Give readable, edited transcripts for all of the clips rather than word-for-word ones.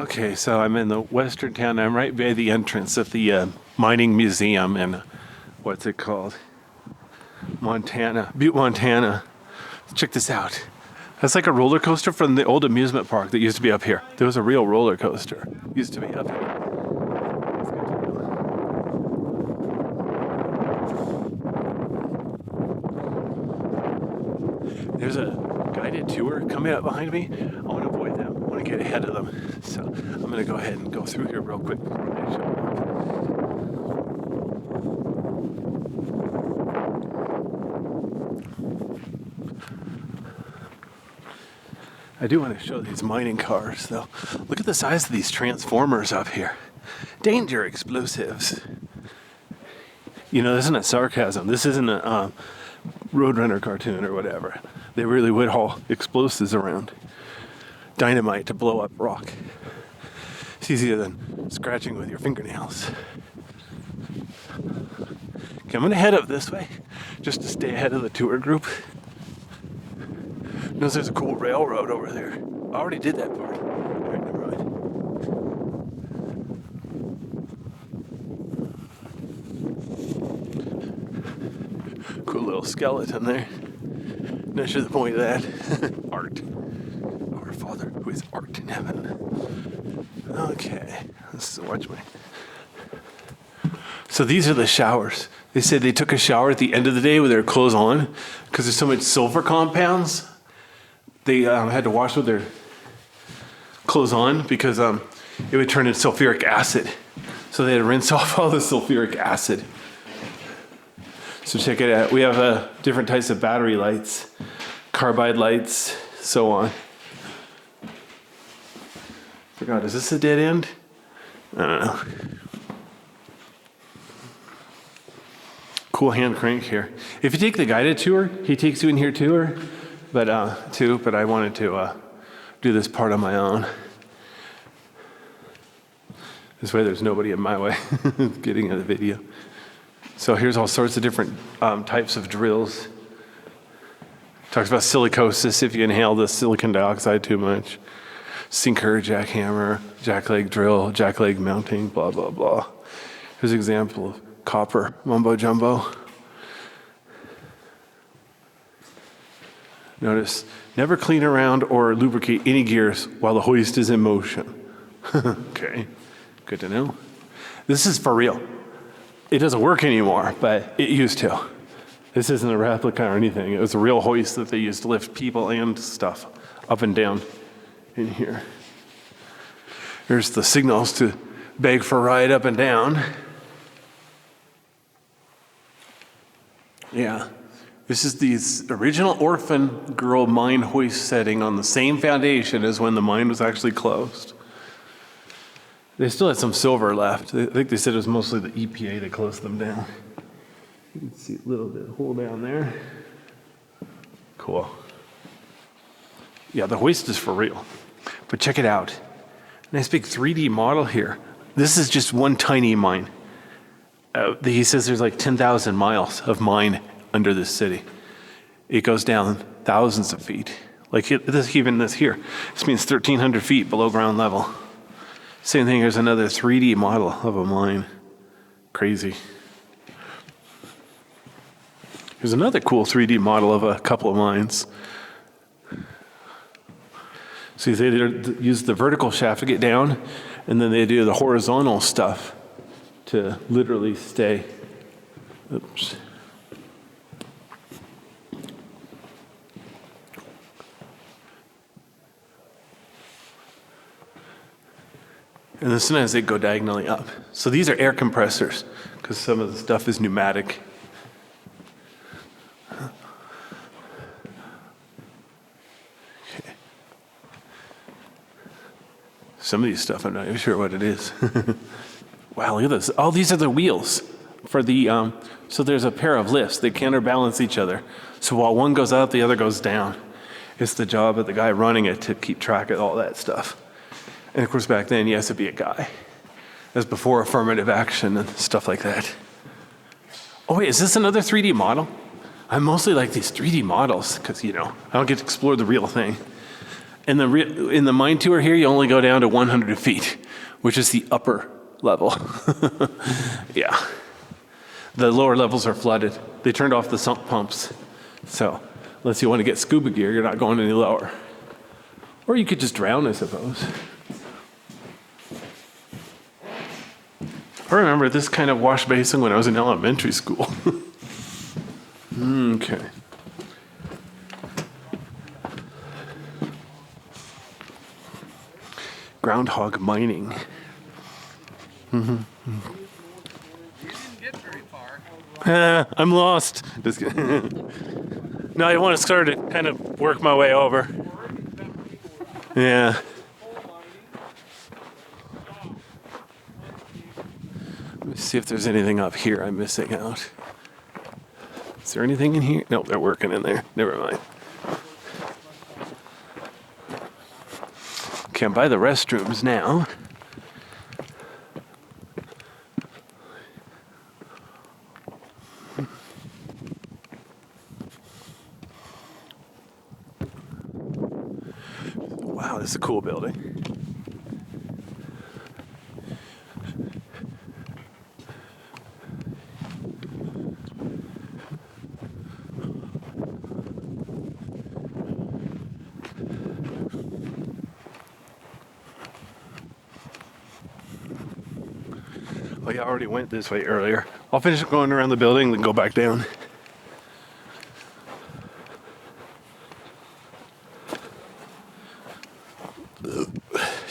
Okay, so I'm in the western town. I'm right by the entrance of the mining museum in, what's it called? Montana, Butte, Montana. Check this out. That's like a roller coaster from the old amusement park that used to be up here. There was a real roller coaster. Used to be up here. There's a guided tour coming up behind me. I want to avoid them. I want to get ahead of them. So I'm going to go ahead and go through here real quick before they show up. I do want to show these mining cars, though. Look at the size of these transformers up here. Danger explosives. You know, this isn't a sarcasm. This isn't a Roadrunner cartoon or whatever. They really would haul explosives around. Dynamite to blow up rock. It's easier than scratching with your fingernails. Okay, I'm going to head up this way just to stay ahead of the tour group. Notice there's a cool railroad over there. I already did that part. All right, never mind. Cool little skeleton there. Not sure the point of that. Art. Our Father who is art in heaven. Okay, let's watch my. So these are the showers. They said they took a shower at the end of the day with their clothes on because there's so much sulfur compounds. They had to wash with their clothes on because it would turn into sulfuric acid. So they had to rinse off all the sulfuric acid. So check it out. We have different types of battery lights, carbide lights, so on. Forgot, is this a dead end? I don't know. Cool hand crank here. If you take the guided tour, he takes you in here too, but I wanted to do this part on my own. This way there's nobody in my way getting in the video. So here's all sorts of different types of drills. Talks about silicosis if you inhale the silicon dioxide too much. Sinker, jackhammer, jackleg drill, jackleg mounting, blah, blah, blah. Here's an example of copper mumbo jumbo. Notice, never clean around or lubricate any gears while the hoist is in motion. Okay, good to know. This is for real. It doesn't work anymore, but it used to. This isn't a replica or anything. It was a real hoist that they used to lift people and stuff up and down in here. Here's the signals to beg for a ride up and down. Yeah. This is the original orphan girl mine hoist setting on the same foundation as when the mine was actually closed. They still had some silver left. I think they said it was mostly the EPA that closed them down. You can see a little bit of hole down there. Cool. Yeah, the hoist is for real. But check it out. Nice big 3D model here. This is just one tiny mine. He says there's like 10,000 miles of mine under this city. It goes down thousands of feet. Like even this here. This means 1,300 feet below ground level. Same thing, here's another 3D model of a mine. Crazy. Here's another cool 3D model of a couple of mines. See, they use the vertical shaft to get down, and then they do the horizontal stuff to literally stay. Oops. And then sometimes they go diagonally up. So these are air compressors, because some of the stuff is pneumatic. Okay. Some of these stuff, I'm not even sure what it is. Wow, look at this. Oh, these are the wheels for the, so there's a pair of lifts. They counterbalance each other. So while one goes up, the other goes down. It's the job of the guy running it to keep track of all that stuff. And of course, back then, you had to be a guy. That's before affirmative action and stuff like that. Oh wait, is this another 3D model? I mostly like these 3D models because, I don't get to explore the real thing. in the mine tour here, you only go down to 100 feet, which is the upper level. Yeah. The lower levels are flooded. They turned off the sump pumps. So unless you want to get scuba gear, you're not going any lower. Or you could just drown, I suppose. I remember this kind of wash basin when I was in elementary school. Okay. Groundhog mining. Mm-hmm. You didn't get very far. I'm lost. Just kidding. No, I want to start to kind of work my way over. Yeah. Let me see if there's anything up here I'm missing out. Is there anything in here? No, they're working in there. Never mind. Okay, I'm by the restrooms now. Wow, this is a cool building. Oh yeah, I already went this way earlier. I'll finish going around the building, then go back down.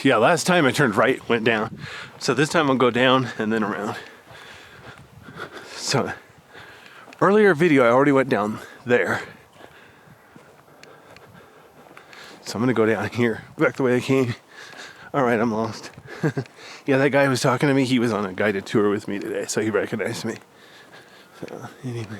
Yeah, last time I turned right, went down. So this time I'll go down and then around. So earlier video, I already went down there. So I'm gonna go down here, back the way I came. All right, I'm lost. Yeah, that guy who was talking to me, he was on a guided tour with me today, so he recognized me. So anyway.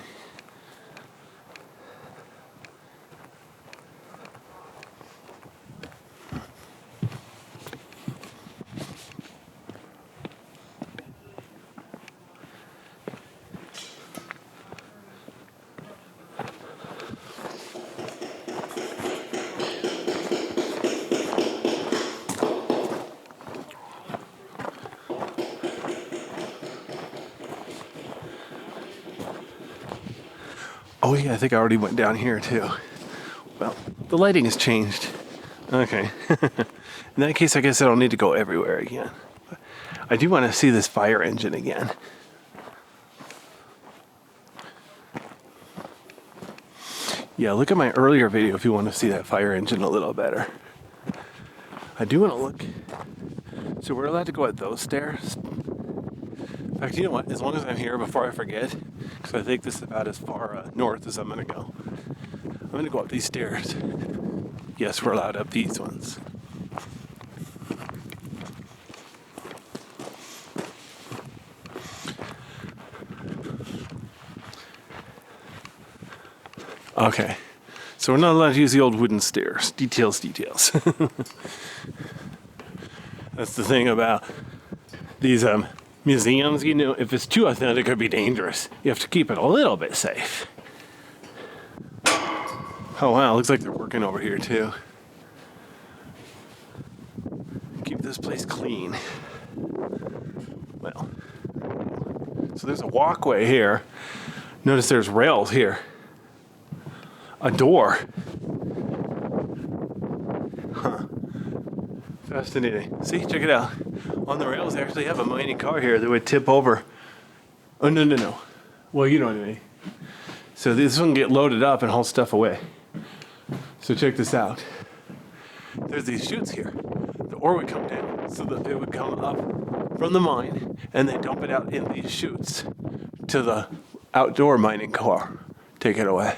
Oh yeah, I think I already went down here too. Well, the lighting has changed. Okay. In that case, I guess I don't need to go everywhere again. I do want to see this fire engine again. Yeah, look at my earlier video if you want to see that fire engine a little better. I do want to look. So we're allowed to go up those stairs. In fact, you know what? As long as I'm here before I forget, because I think this is about as far north as I'm going to go. I'm going to go up these stairs. Yes, we're allowed up these ones. Okay. So we're not allowed to use the old wooden stairs. Details. That's the thing about these museums, you know, if it's too authentic, it could be dangerous. You have to keep it a little bit safe. Oh wow, looks like they're working over here too. Keep this place clean. Well, so there's a walkway here. Notice there's rails here. A door. Huh. Fascinating. See, check it out. On the rails, they actually have a mining car here that would tip over. Oh, no. Well, you know what I mean. So this one can get loaded up and haul stuff away. So check this out. There's these chutes here. The ore would come down, so that it would come up from the mine, and they dump it out in these chutes to the outdoor mining car. Take it away.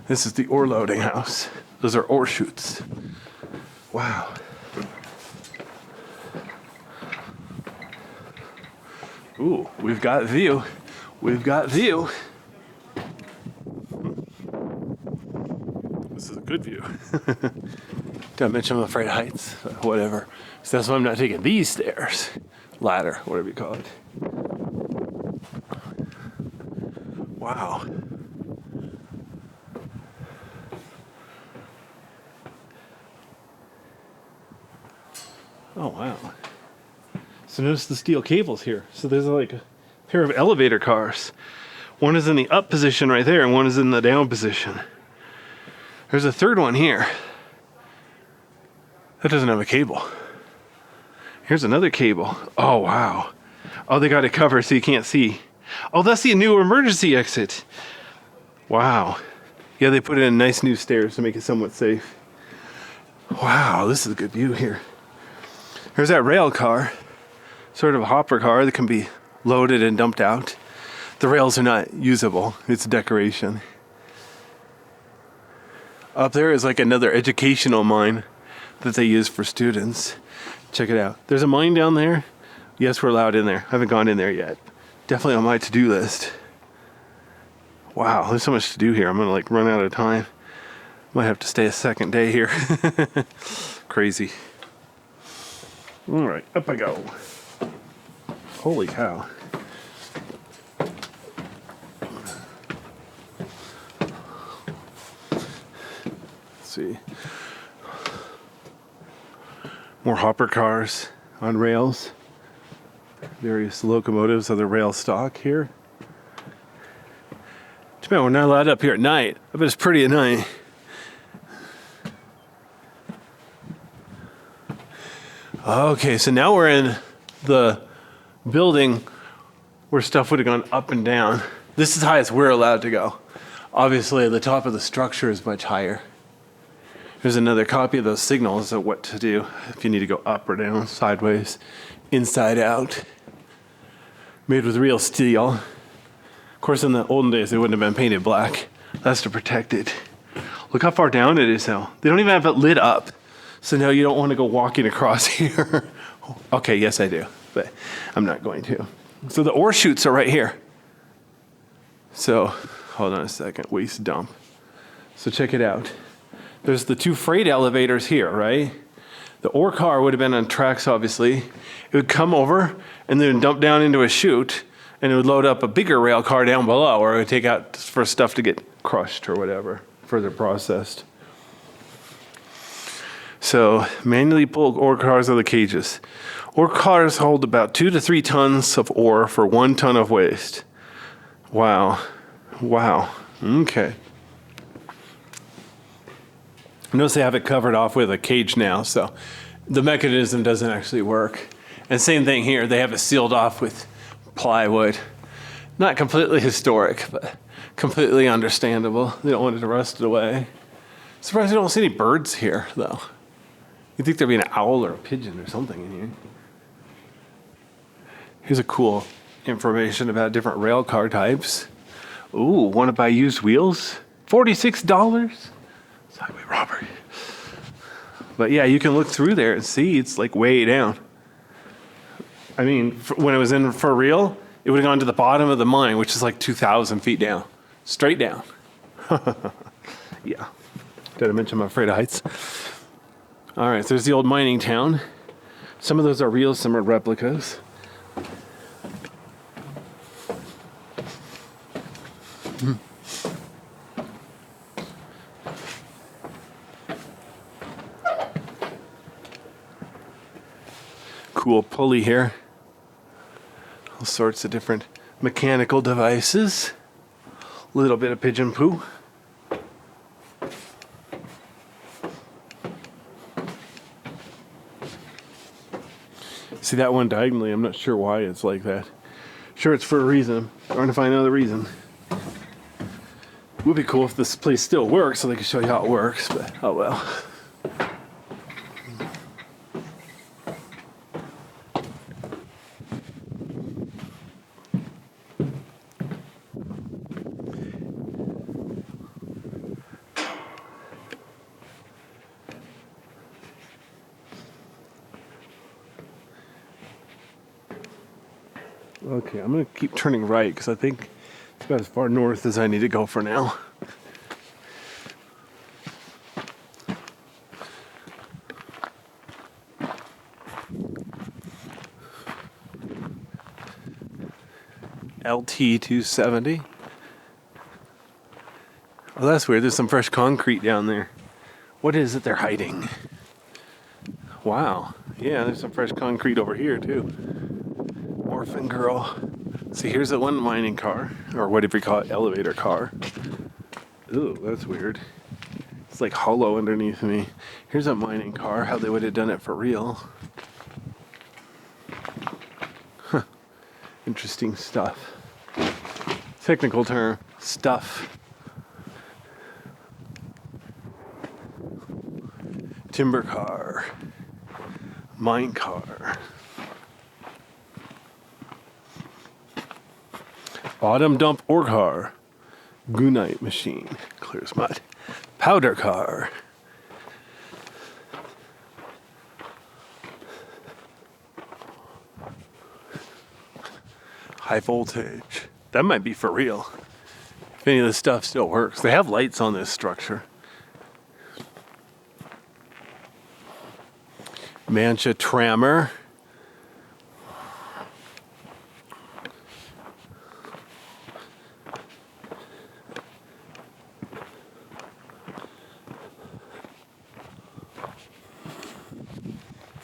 This is the ore loading house. Those are ore chutes. Wow. Ooh, we've got view. This is a good view. Did I mention I'm afraid of heights? Whatever. So that's why I'm not taking these stairs. Ladder, whatever you call it. Wow. Oh, wow. So notice the steel cables here. So there's like a pair of elevator cars. One is in the up position right there, and one is in the down position. There's a third one here. That doesn't have a cable. Here's another cable. Oh, wow. Oh, they got it covered so you can't see. Oh, that's the new emergency exit. Wow. Yeah, they put in nice new stairs to make it somewhat safe. Wow, this is a good view here. There's that rail car, sort of a hopper car that can be loaded and dumped out. The rails are not usable, it's decoration. Up there is like another educational mine that they use for students. Check it out. There's a mine down there. Yes, we're allowed in there. I haven't gone in there yet. Definitely on my to-do list. Wow, there's so much to do here. I'm gonna like run out of time. Might have to stay a second day here. Crazy. All right, up I go. Holy cow. Let's see. More hopper cars on rails. Various locomotives of the rail stock here. Too bad we're not allowed up here at night. I bet it's pretty at night. Okay, so now we're in the building where stuff would have gone up and down. This is high as we're allowed to go. Obviously, the top of the structure is much higher. Here's another copy of those signals of what to do if you need to go up or down, sideways, inside out. Made with real steel. Of course, in the olden days, they wouldn't have been painted black. That's to protect it. Look how far down it is now. They don't even have it lit up. So now you don't want to go walking across here. Okay, yes I do, but I'm not going to. So the ore chutes are right here. So, hold on a second, waste dump. So check it out. There's the two freight elevators here, right? The ore car would have been on tracks, obviously. It would come over and then dump down into a chute, and it would load up a bigger rail car down below, or it would take out for stuff to get crushed or whatever, further processed. So manually pulled ore cars are the cages. Ore cars hold about 2 to 3 tons of ore for 1 ton of waste. Wow. Wow. Okay. Notice they have it covered off with a cage now, so the mechanism doesn't actually work. And same thing here, they have it sealed off with plywood. Not completely historic, but completely understandable. They don't want it to rust away. Surprised I don't see any birds here, though. You'd think there'd be an owl or a pigeon or something in here. Here's a cool information about different rail car types. Ooh, want to buy used wheels? $46? It's highway robbery. But yeah, you can look through there and see it's like way down. I mean, when it was in for real, it would have gone to the bottom of the mine, which is like 2,000 feet down. Straight down. Yeah. Did I mention I'm afraid of heights? All right, so there's the old mining town. Some of those are real, some are replicas. Cool pulley here. All sorts of different mechanical devices. A little bit of pigeon poo. See that one diagonally, I'm not sure why it's like that. Sure, it's for a reason. Trying to find another reason. Would be cool if this place still works so they could show you how it works, but oh well. Okay, I'm going to keep turning right because I think it's about as far north as I need to go for now. LT 270. Oh, that's weird. There's some fresh concrete down there. What is it they're hiding? Wow. Yeah, there's some fresh concrete over here too. Orphan girl. See, here's the one mining car, or whatever you call it, elevator car. Ooh, that's weird. It's like hollow underneath me. Here's a mining car, how they would have done it for real. Huh. Interesting stuff. Technical term, stuff. Timber car. Mine car. Bottom dump ore car. Gunite machine. Clears mud. Powder car. High voltage. That might be for real. If any of this stuff still works. They have lights on this structure. Mancha trammer.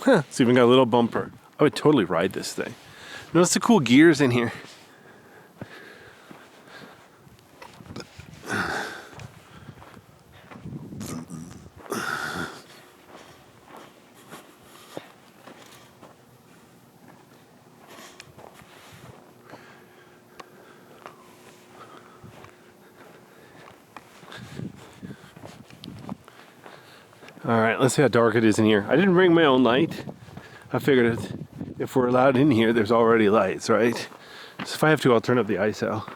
Huh, it's even got a little bumper. I would totally ride this thing. Notice the cool gears in here. All right, let's see how dark it is in here. I didn't bring my own light. I figured if we're allowed in here, there's already lights, right? So if I have to, I'll turn up the ISO.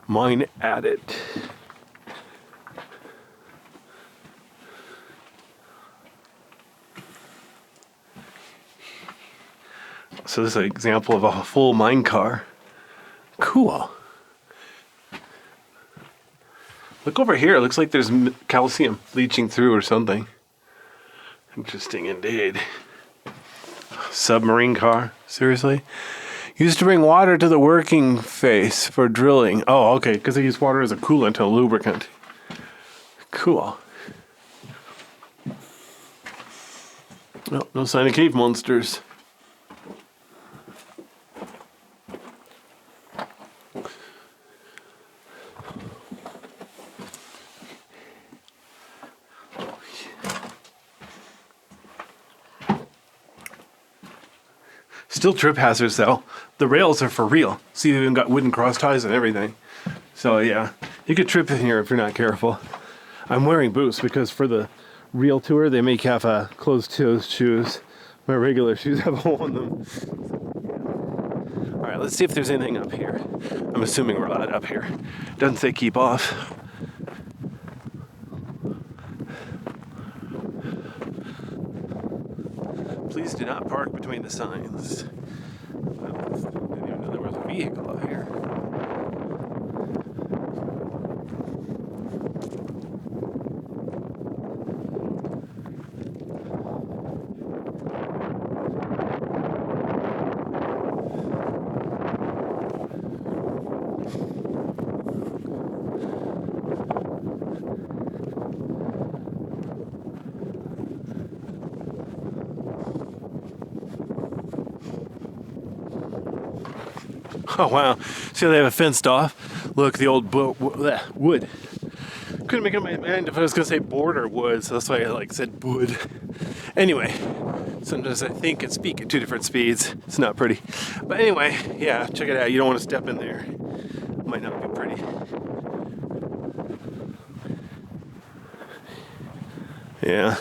Mine at it. So this is an example of a full mine car. Cool. Look over here. It looks like there's calcium leaching through or something. Interesting indeed. Submarine car. Seriously? Used to bring water to the working face for drilling. Oh, okay. Because they use water as a coolant and a lubricant. Cool. Oh, no sign of cave monsters. Still trip hazards though. The rails are for real. See, they've even got wooden cross ties and everything. So yeah, you could trip in here if you're not careful. I'm wearing boots because for the real tour, they make have closed-toed shoes. My regular shoes have a hole in them. All right, let's see if there's anything up here. I'm assuming we're allowed up here. Doesn't say keep off. Please do not park between the signs. Well, I didn't even know there was a vehicle out here. Oh wow, see how they have it fenced off? Look, the old wood. Couldn't make up my mind if I was gonna say board or wood, so that's why I said wood. Anyway, sometimes I think and speak at two different speeds. It's not pretty. But anyway, yeah, check it out. You don't want to step in there. It might not be pretty. Yeah.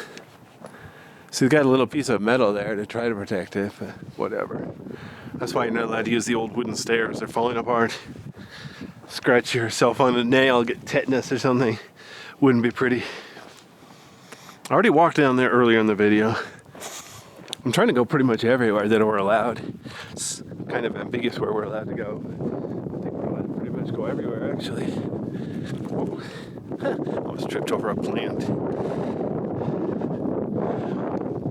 So he's got a little piece of metal there to try to protect it, but whatever. That's why you're not allowed to use the old wooden stairs. They're falling apart. Scratch yourself on a nail, get tetanus or something. Wouldn't be pretty. I already walked down there earlier in the video. I'm trying to go pretty much everywhere that we're allowed. It's kind of ambiguous where we're allowed to go. I think we're allowed to pretty much go everywhere, actually. Whoa. Almost tripped over a plant.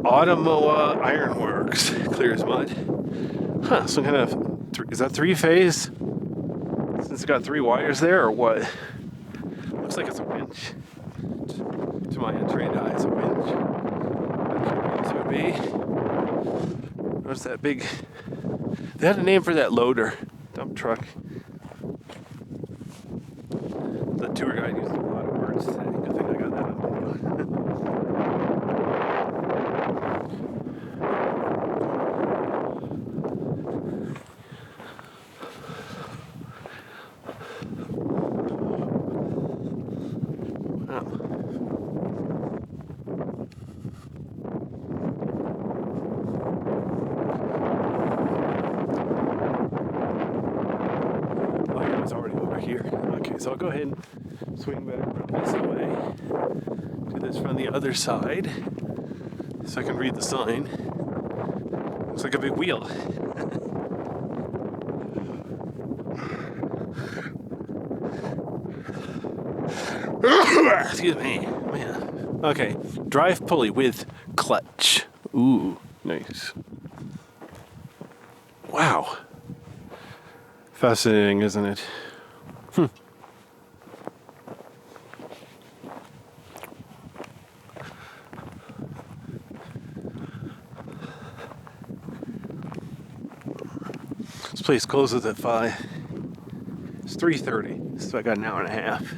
Automoa Ironworks. Clear as mud. Huh, some kind of, is that three-phase? Since it's got three wires there, or what? Looks like it's a winch. To my untrained eye, it's a winch. What this would be. What's that big? They had a name for that loader, dump truck. The tour guide used a lot of words today. Good thing I got that on video. Wow. It's already over here. Okay, so I'll go ahead and swing back this way. Do this from the other side so I can read the sign. Looks like a big wheel. Excuse me, man. Okay, drive pulley with clutch. Ooh, nice. Wow. Fascinating, isn't it? This place closes at 5. It's 3:30, so I got an hour and a half.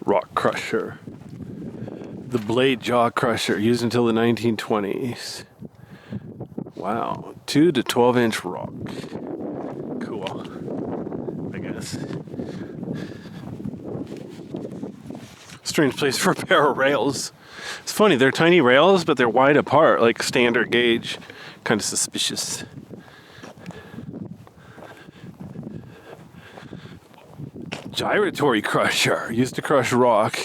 Rock crusher. The blade jaw crusher, used until the 1920s. Wow, 2 to 12-inch rock. Cool, I guess. Strange place for a pair of rails. It's funny, they're tiny rails, but they're wide apart, like standard gauge. Kind of suspicious. Gyratory crusher, used to crush rock.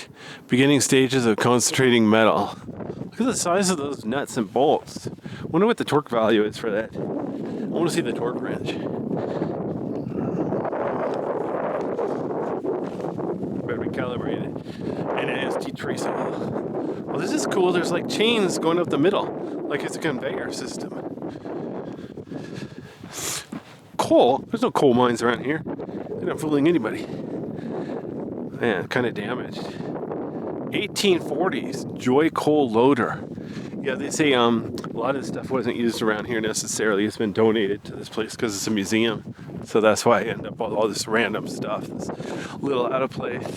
Beginning stages of concentrating metal. Look at the size of those nuts and bolts. Wonder what the torque value is for that. I want to see the torque wrench. Better be calibrated. And an ST tracer. Well, this is cool. There's like chains going up the middle, like it's a conveyor system. Coal? There's no coal mines around here. They're not fooling anybody. Man, kind of damaged. 1840s Joy Coal Loader. Yeah, they say a lot of this stuff wasn't used around here necessarily. It's been donated to this place because it's a museum. So that's why I end up with all this random stuff that's a little out of place.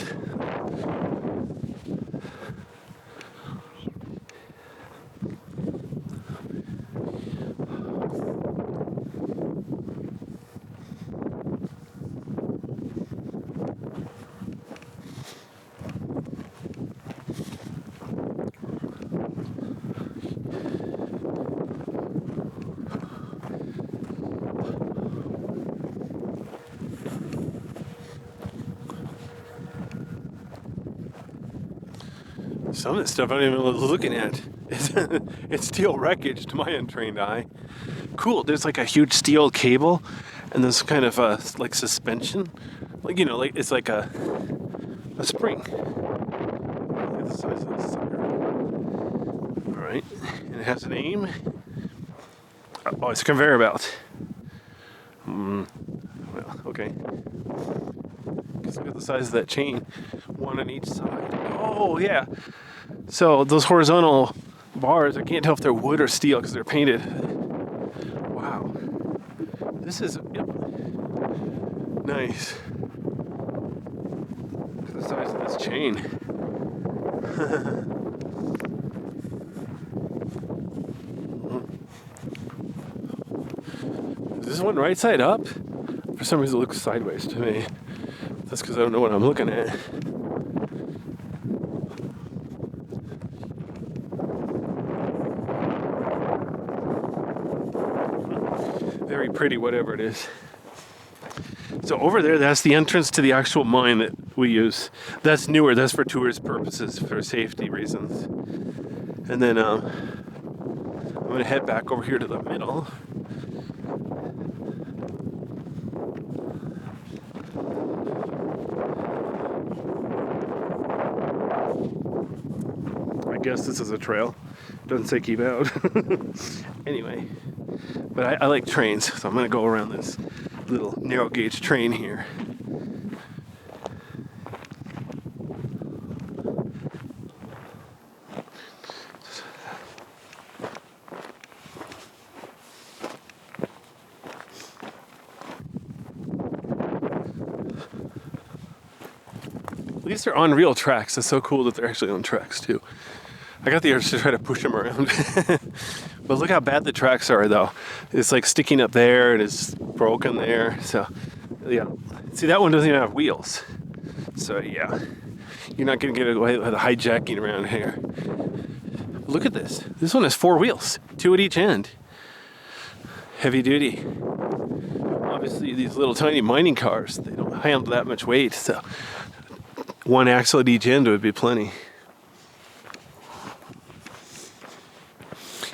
Some of this stuff I don't even know what I was looking at. It's steel wreckage to my untrained eye. Cool, there's like a huge steel cable and this kind of like suspension. Like, you know, like it's like a spring. Look at the size of this sucker. Alright, and it has a name. Oh, it's a conveyor belt. Well, okay. Just look at the size of that chain. One on each side. Oh, yeah. So those horizontal bars, I can't tell if they're wood or steel because they're painted. Wow. This is nice. Look at the size of this chain. Is this one right side up? For some reason it looks sideways to me. That's because I don't know what I'm looking at. Very pretty, whatever it is. So over there, that's the entrance to the actual mine that we use. That's newer. That's for tourist purposes, for safety reasons. And then I'm going to head back over here to the middle. I guess this is a trail. Doesn't say keep out. Anyway, but I like trains, so I'm going to go around this little narrow gauge train here. At least they're on real tracks. It's so cool that they're actually on tracks too. I got the urge to try to push them around. But look how bad the tracks are though. It's like sticking up there and it's broken there. So yeah, see that one doesn't even have wheels. So yeah, you're not gonna get away with hijacking around here. Look at this. This one has 4 wheels, 2 at each end. Heavy duty. Obviously these little tiny mining cars, they don't handle that much weight. So 1 axle at each end would be plenty.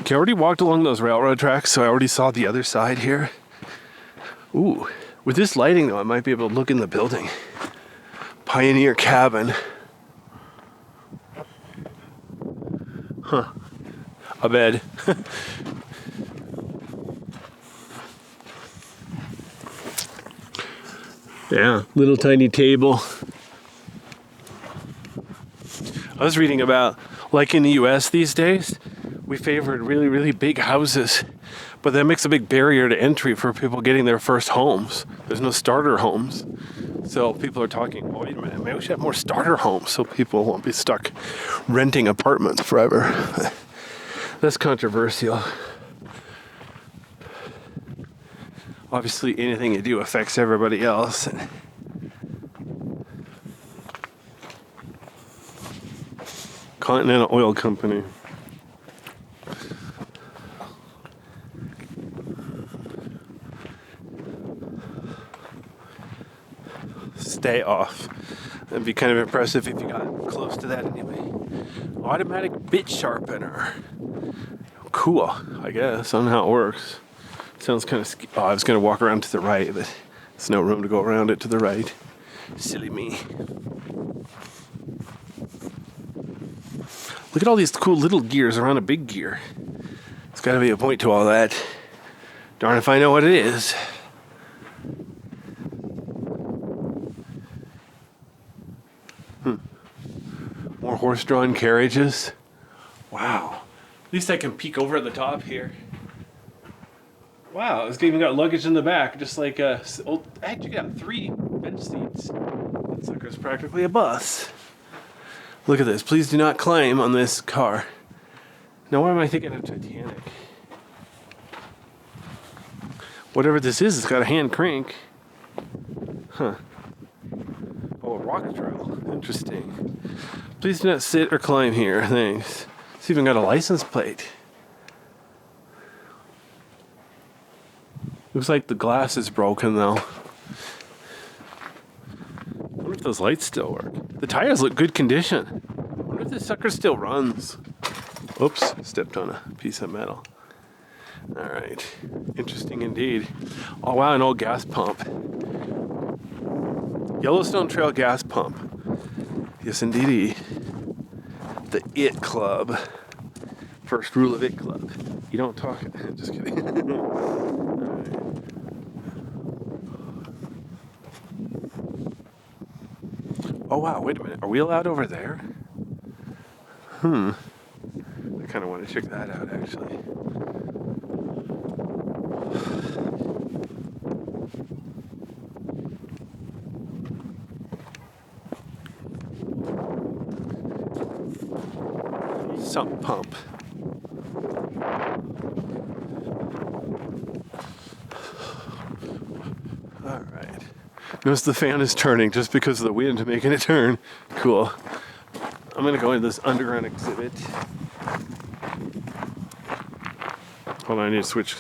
Okay, I already walked along those railroad tracks, so I already saw the other side here. Ooh, with this lighting though, I might be able to look in the building. Pioneer cabin. Huh. A bed. Yeah, little tiny table. I was reading about, like in the US these days, we favored really, really big houses, but that makes a big barrier to entry for people getting their first homes. There's no starter homes. So people are talking, well, wait a minute, maybe we should have more starter homes so people won't be stuck renting apartments forever. That's controversial. Obviously, anything you do affects everybody else. Continental Oil Company. Stay off. That'd be kind of impressive if you got close to that anyway. Automatic bit sharpener. Cool, I guess. I don't know how it works. Sounds kind of oh, I was going to walk around to the right, but there's no room to go around it to the right. Silly me. Look at all these cool little gears around a big gear. There's got to be a point to all that. Darn if I know what it is. More horse-drawn carriages. Wow. At least I can peek over at the top here. Wow, it's even got luggage in the back, just like I actually got 3 bench seats. That sucker's practically a bus. Look at this. Please do not climb on this car. Now, why am I thinking of Titanic? Whatever this is, it's got a hand crank. Huh. Oh, a rock trail. Interesting. Please do not sit or climb here. Thanks. It's even got a license plate. Looks like the glass is broken though. I wonder if those lights still work. The tires look good condition. I wonder if this sucker still runs. Oops, stepped on a piece of metal. Alright, interesting indeed. Oh wow, an old gas pump. Yellowstone Trail gas pump. Yes indeedy. The IT Club. First rule of IT Club. You don't talk. Just kidding. Alright. Oh wow, wait a minute. Are we allowed over there? I kind of want to check that out actually. Sump pump. All right. Notice the fan is turning just because of the wind making it turn. Cool. I'm gonna go into this underground exhibit. Hold on, I need to switch